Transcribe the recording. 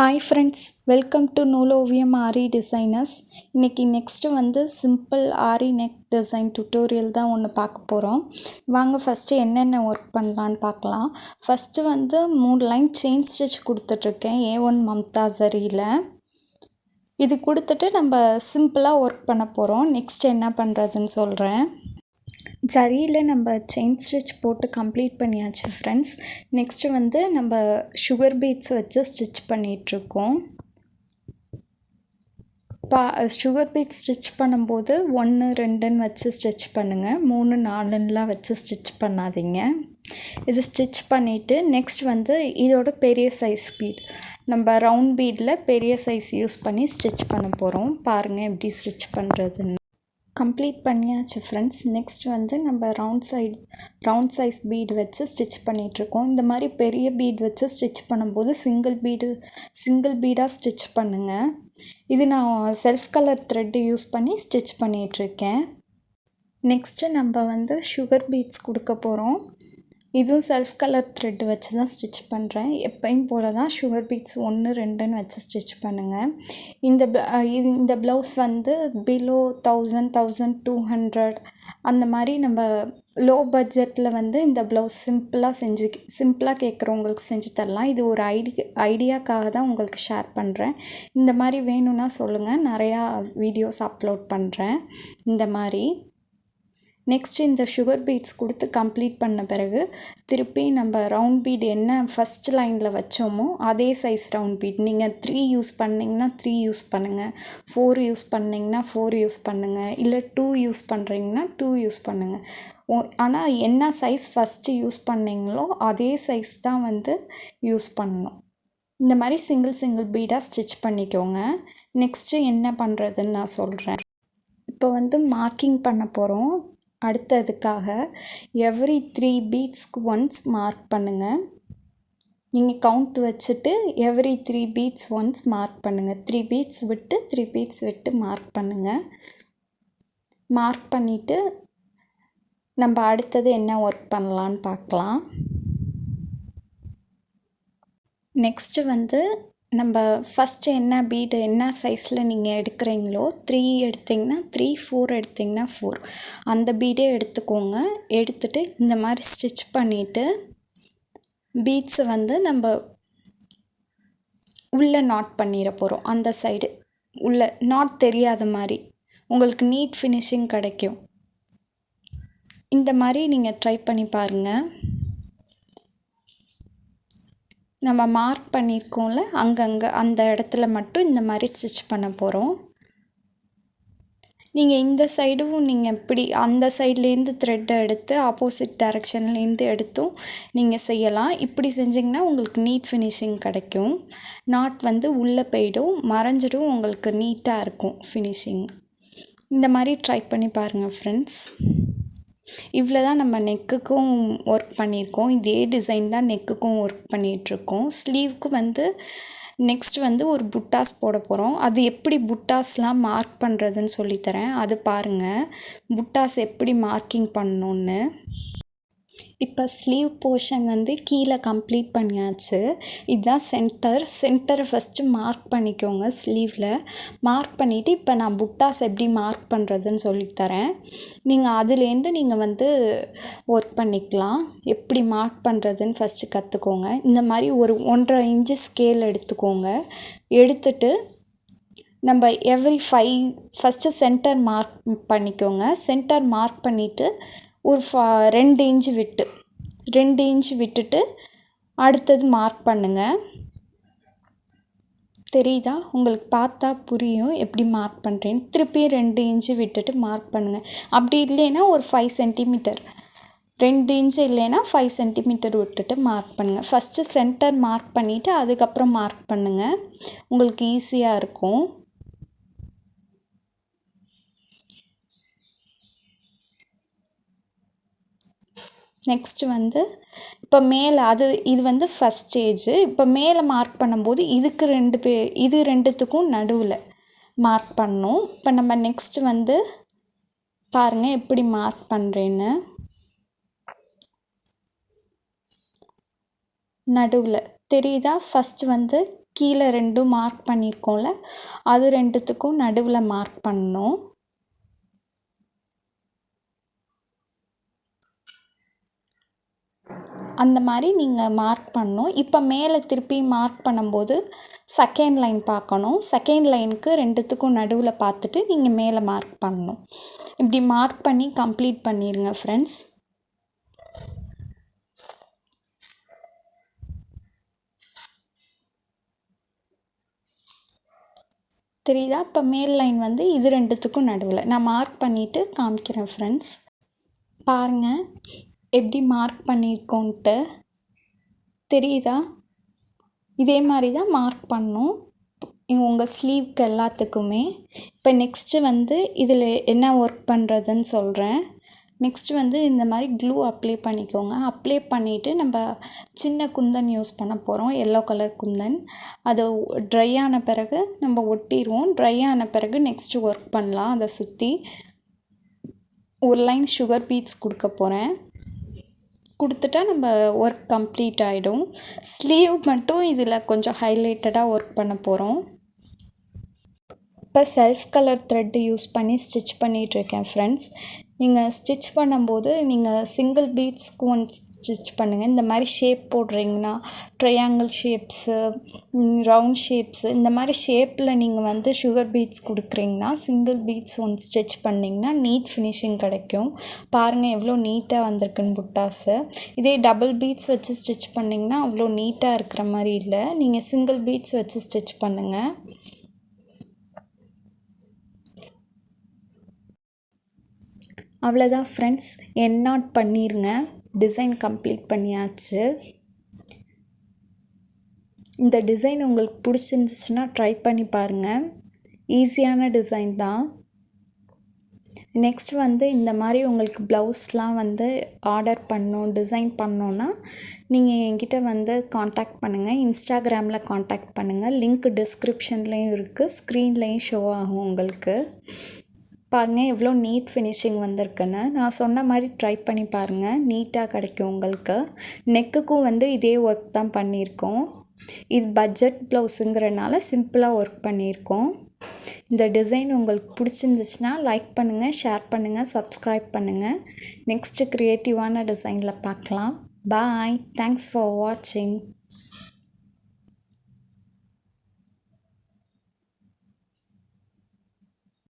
Hi friends, welcome to Nooloviyam Aari designers. இன்றைக்கி next வந்து simple aari neck design tutorial தான் ஒன்று பார்க்க போகிறோம். வாங்க ஃபஸ்ட்டு என்னென்ன ஒர்க் பண்ணலான்னு பார்க்கலாம். ஃபஸ்ட்டு வந்து 3 லைன் செயின் ஸ்டிச் கொடுத்துட்ருக்கேன் A1 மம்தா ஜரியில். இது கொடுத்துட்டு நம்ம சிம்பிளாக ஒர்க் பண்ண போகிறோம். நெக்ஸ்ட் என்ன பண்ணுறதுன்னு சொல்கிறேன். ஜரியில் நம்ம செயின் ஸ்டிச் போட்டு கம்ப்ளீட் பண்ணியாச்சு ஃப்ரெண்ட்ஸ். நெக்ஸ்ட்டு வந்து நம்ம சுகர் பீட்ஸ் வச்சு ஸ்டிச் பண்ணிகிட்ருக்கோம். சுகர் பீட்ஸ் ஸ்டிச் பண்ணும்போது 1 2ன்னு வச்சு ஸ்டிச் பண்ணுங்கள். 3 4ன்னுலாம் வச்சு ஸ்டிச் பண்ணாதீங்க. இது ஸ்டிச் பண்ணிவிட்டு நெக்ஸ்ட் வந்து இதோட பெரிய சைஸ் பீட், நம்ம ரவுண்ட் பீடில் பெரிய சைஸ் யூஸ் பண்ணி ஸ்டிச் பண்ண போகிறோம். பாருங்கள் எப்படி ஸ்டிச் பண்ணுறதுன்னு. கம்ப்ளீட் பண்ணியாச்சு ஃப்ரெண்ட்ஸ். நெக்ஸ்ட் வந்து நம்ம ரவுண்ட் சைஸ் பீடு வச்சு ஸ்டிச் பண்ணிகிட்ருக்கோம். இந்த மாதிரி பெரிய பீட் வச்சு ஸ்டிச் பண்ணும்போது சிங்கிள் பீடாக ஸ்டிச் பண்ணுங்கள். இது நான் செல்ஃப் கலர் த்ரெட்டு யூஸ் பண்ணி ஸ்டிச் பண்ணிகிட்ருக்கேன். நெக்ஸ்ட்டு நம்ம வந்து சுகர் பீட்ஸ் கொடுக்க போகிறோம். இதுவும் செல்ஃப் கலர் த்ரெட்டு வச்சு தான் ஸ்டிச் பண்ணுறேன். எப்பயும் போல் தான் சுகர் பீட்ஸ் 1 2ன்னு வச்சு ஸ்டிச் பண்ணுங்கள். இந்த ப்ளவுஸ் வந்து பிலோ 1000 1200 அந்த மாதிரி நம்ம லோ பட்ஜெட்டில் வந்து இந்த ப்ளவுஸ் சிம்பிளாக கேட்குறவங்களுக்கு செஞ்சு தரலாம். இது ஒரு ஐடியாக்காக தான் உங்களுக்கு ஷேர் பண்ணுறேன். இந்த மாதிரி வேணும்னா சொல்லுங்கள், நிறையா வீடியோஸ் அப்லோட் பண்ணுறேன் இந்த மாதிரி. நெக்ஸ்ட் இந்த சுகர் பீட்ஸ் கொடுத்து கம்ப்ளீட் பண்ண பிறகு திருப்பி நம்ம ரவுண்ட் பீட் என்ன ஃபஸ்ட் லைனில் வச்சோமோ அதே சைஸ் ரவுண்ட் பீட், நீங்கள் 3 யூஸ் பண்ணிங்கன்னா 3 யூஸ் பண்ணுங்கள், 4 யூஸ் பண்ணிங்கன்னா 4 யூஸ் பண்ணுங்கள், இல்லை 2 யூஸ் பண்ணுறீங்கன்னா 2 யூஸ் பண்ணுங்கள். ஆனால் என்ன சைஸ் ஃபஸ்ட்டு யூஸ் பண்ணிங்களோ அதே சைஸ் தான் வந்து யூஸ் பண்ணணும். இந்த மாதிரி சிங்கிள் பீடாக ஸ்டிச் பண்ணிக்கோங்க. நெக்ஸ்ட்டு என்ன பண்ணுறதுன்னு நான் சொல்கிறேன். இப்போ வந்து மார்க்கிங் பண்ண போகிறோம். அடுத்ததுக்காக எவ்ரி 3 பீட்ஸ்க்கு ஒன்ஸ் மார்க் பண்ணுங்கள். நீங்கள் கவுண்ட் வச்சுட்டு எவ்ரி 3 பீட்ஸ் ஒன்ஸ் மார்க் பண்ணுங்கள். 3 பீட்ஸ் விட்டு 3 பீட்ஸ் விட்டு மார்க் பண்ணுங்கள். மார்க் பண்ணிவிட்டு நம்ம அடுத்தது என்ன ஒர்க் பண்ணலான்னு பார்க்கலாம். நெக்ஸ்ட்டு வந்து நம்ம ஃபஸ்ட்டு என்ன பீடு என்ன சைஸில் நீங்கள் எடுக்கிறீங்களோ 3 எடுத்திங்கன்னா 3, 4 எடுத்திங்கன்னா 4 அந்த பீடே எடுத்துக்கோங்க. எடுத்துகிட்டு இந்த மாதிரி ஸ்டிச் பண்ணிவிட்டு பீட்ஸை வந்து நம்ம உள்ளே நாட் பண்ணிட போகிறோம். அந்த சைடு உள்ளே நாட் தெரியாத மாதிரி உங்களுக்கு நீட் ஃபினிஷிங் கிடைக்கும். இந்த மாதிரி நீங்கள் ட்ரை பண்ணி பாருங்கள். நம்ம மார்க் பண்ணியிருக்கோம்ல அங்கங்கே அந்த இடத்துல மட்டும் இந்த மாதிரி ஸ்டிச் பண்ண போகிறோம். நீங்கள் இந்த சைடும் நீங்கள் இப்படி அந்த சைட்லேருந்து த்ரெட்டை எடுத்து ஆப்போசிட் டைரெக்ஷன்லேருந்து எடுத்தும் நீங்கள் செய்யலாம். இப்படி செஞ்சிங்கன்னா உங்களுக்கு நீட் ஃபினிஷிங் கிடைக்கும். நாட் வந்து உள்ளே போய்டும், மறைஞ்சிடும், உங்களுக்கு நீட்டாக இருக்கும் ஃபினிஷிங். இந்த மாதிரி ட்ரை பண்ணி பாருங்கள் ஃப்ரெண்ட்ஸ். இவ்வளோ தான் நம்ம நெக்குக்கும் ஒர்க் பண்ணியிருக்கோம். இதே டிசைன் தான் நெக்குக்கும் ஒர்க் பண்ணிகிட்ருக்கோம். ஸ்லீவுக்கு வந்து நெக்ஸ்ட் வந்து ஒரு புட்டாஸ் போட போகிறோம். அது எப்படி புட்டாஸ்லாம் மார்க் பண்ணுறதுன்னு சொல்லித்தரேன், அது பாருங்கள். புட்டாஸ் எப்படி மார்க்கிங் பண்ணணுன்னு. இப்போ ஸ்லீவ் போர்ஷன் வந்து கீழே கம்ப்ளீட் பண்ணியாச்சு. இதுதான் சென்டரை ஃபஸ்ட்டு மார்க் பண்ணிக்கோங்க. ஸ்லீவில் மார்க் பண்ணிவிட்டு இப்போ நான் புட்டாஸ் எப்படி மார்க் பண்ணுறதுன்னு சொல்லித்தரேன். நீங்கள் அதுலேருந்து நீங்கள் வந்து ஒர்க் பண்ணிக்கலாம். எப்படி மார்க் பண்ணுறதுன்னு ஃபஸ்ட்டு கற்றுக்கோங்க. இந்த மாதிரி ஒரு 1.5 இன்ச்சு ஸ்கேல் எடுத்துக்கோங்க. எடுத்துட்டு நம்ம எவ்ரி 5 ஃபஸ்ட்டு சென்டர் மார்க் பண்ணிக்கோங்க. சென்டர் மார்க் பண்ணிவிட்டு ஒரு 2 இன்ச்சு விட்டுட்டு அடுத்தது மார்க் பண்ணுங்கள். தெரியுதா? உங்களுக்கு பார்த்தா புரியும் எப்படி மார்க் பண்ணுறேன்னு. திருப்பி 2 இன்ச்சு விட்டுட்டு மார்க் பண்ணுங்கள். அப்படி இல்லைன்னா ஒரு 5 சென்டிமீட்டர், 2 இன்ச்சு இல்லைன்னா 5 சென்டிமீட்டர் விட்டுட்டு மார்க் பண்ணுங்கள். ஃபஸ்ட்டு சென்டர் மார்க் பண்ணிவிட்டு அதுக்கப்புறம் மார்க் பண்ணுங்கள். உங்களுக்கு ஈஸியாக இருக்கும். நெக்ஸ்ட்டு வந்து இப்போ மேலே இது வந்து ஃபஸ்ட் ஸ்டேஜு. இப்போ மேலே மார்க் பண்ணும்போது இது ரெண்டுத்துக்கும் நடுவில் மார்க் பண்ணணும். இப்போ நம்ம நெக்ஸ்ட்டு வந்து பாருங்கள் எப்படி மார்க் பண்ணுறேன்னு. நடுவில் தெரியுதா? ஃபஸ்ட்டு வந்து கீழே ரெண்டும் மார்க் பண்ணியிருக்கோம்ல, அது ரெண்டுத்துக்கும் நடுவில் மார்க் பண்ணணும். அந்த மாதிரி நீங்கள் மார்க் பண்ணணும். இப்போ மேலே திருப்பி மார்க் பண்ணும்போது செகண்ட் லைன் பார்க்கணும். செகண்ட் லைனுக்கு ரெண்டுத்துக்கும் நடுவில் பார்த்துட்டு நீங்கள் மேலே மார்க் பண்ணணும். இப்படி மார்க் பண்ணி கம்ப்ளீட் பண்ணிடுங்க ஃப்ரெண்ட்ஸ். தெரியுதா? இப்போ மேல் லைன் வந்து இது ரெண்டுத்துக்கும் நடுவில் நான் மார்க் பண்ணிவிட்டு காமிக்கிறேன் ஃப்ரெண்ட்ஸ். பாருங்கள் எப்படி மார்க் பண்ணியிருக்கோன்ட்டு. தெரியுதா? இதே மாதிரி தான் மார்க் பண்ணணும் உங்கள் ஸ்லீவ்க்கு எல்லாத்துக்குமே. இப்போ நெக்ஸ்ட்டு வந்து இதில் என்ன ஒர்க் பண்ணுறதுன்னு சொல்கிறேன். நெக்ஸ்ட்டு வந்து இந்த மாதிரி க்ளூ அப்ளை பண்ணிக்கோங்க. அப்ளை பண்ணிவிட்டு நம்ம சின்ன குந்தன் யூஸ் பண்ண போகிறோம், எல்லோ கலர் குந்தன். அது ட்ரை ஆன பிறகு நம்ம ஒட்டிடுவோம். ட்ரை ஆன பிறகு நெக்ஸ்ட்டு ஒர்க் பண்ணலாம். அதை சுற்றி ஒரு லைன் சுகர் பீட்ஸ் கொடுக்க போகிறேன். கொடுத்துட்டா நம்ம ஒர்க் கம்ப்ளீட் ஆகிடும். ஸ்லீவ் மட்டும் இதில் கொஞ்சம் ஹைலைட்டடாக ஒர்க் பண்ண போகிறோம். இப்போ செல்ஃப் கலர் த்ரெட்டு யூஸ் பண்ணி ஸ்டிச் பண்ணிகிட்ருக்கேன் ஃப்ரெண்ட்ஸ். நீங்கள் ஸ்டிச் பண்ணும்போது நீங்கள் சிங்கிள் பீட்ஸ்க்கு ஒன் ஸ்டிச் பண்ணுங்கள். இந்த மாதிரி ஷேப் போடுறீங்கன்னா ட்ரையாங்கிள் ஷேப்ஸு, ரவுண்ட் ஷேப்ஸு, இந்த மாதிரி ஷேப்பில் நீங்கள் வந்து சுகர் பீட்ஸ் கொடுக்குறீங்கன்னா சிங்கிள் பீட்ஸ் ஒன் ஸ்டிச் பண்ணிங்கன்னா நீட் ஃபினிஷிங் கிடைக்கும். பாருங்கள் எவ்வளோ நீட்டாக வந்திருக்குன்னு புட்டாஸு. இதே டபுள் பீட்ஸ் வச்சு ஸ்டிச் பண்ணிங்கன்னா அவ்வளோ நீட்டாக இருக்கிற மாதிரி இல்லை. நீங்கள் சிங்கிள் பீட்ஸ் வச்சு ஸ்டிச் பண்ணுங்கள். அவ்வளோதான் ஃப்ரெண்ட்ஸ், எண்ட் நாட் பண்ணிடுங்க. டிசைன் கம்ப்ளீட் பண்ணியாச்சு. இந்த டிசைன் உங்களுக்கு பிடிச்சிருந்துச்சுன்னா ட்ரை பண்ணி பாருங்கள். ஈஸியான டிசைன் தான். நெக்ஸ்ட் வந்து இந்த மாதிரி உங்களுக்கு ப்ளவுஸ்லாம் வந்து ஆர்டர் பண்ணணும், டிசைன் பண்ணோன்னா நீங்கள் என்கிட்ட வந்து காண்டாக்ட் பண்ணுங்கள். இன்ஸ்டாகிராமில் காண்டாக்ட் பண்ணுங்கள். லிங்க் டிஸ்கிரிப்ஷன்லேயும் இருக்குது, ஸ்க்ரீன்லேயும் ஷோ ஆகும் உங்களுக்கு. பாருங்கள் எவ்வளோ நீட் ஃபினிஷிங் வந்திருக்குன்னு. நான் சொன்ன மாதிரி ட்ரை பண்ணி பாருங்கள், நீட்டாக கிடைக்கும் உங்களுக்கு. நெக்குக்கும் வந்து இதே ஒர்க் தான் பண்ணியிருக்கோம். இது பட்ஜெட் ப்ளவுஸுங்கிறனால சிம்பிளாக ஒர்க் பண்ணியிருக்கோம். இந்த டிசைன் உங்களுக்கு பிடிச்சிருந்துச்சுன்னா லைக் பண்ணுங்கள், ஷேர் பண்ணுங்கள், சப்ஸ்கிரைப் பண்ணுங்கள். நெக்ஸ்ட்டு க்ரியேட்டிவான டிசைனில் பார்க்கலாம். பாய். தேங்க்ஸ் ஃபார் வாட்சிங்.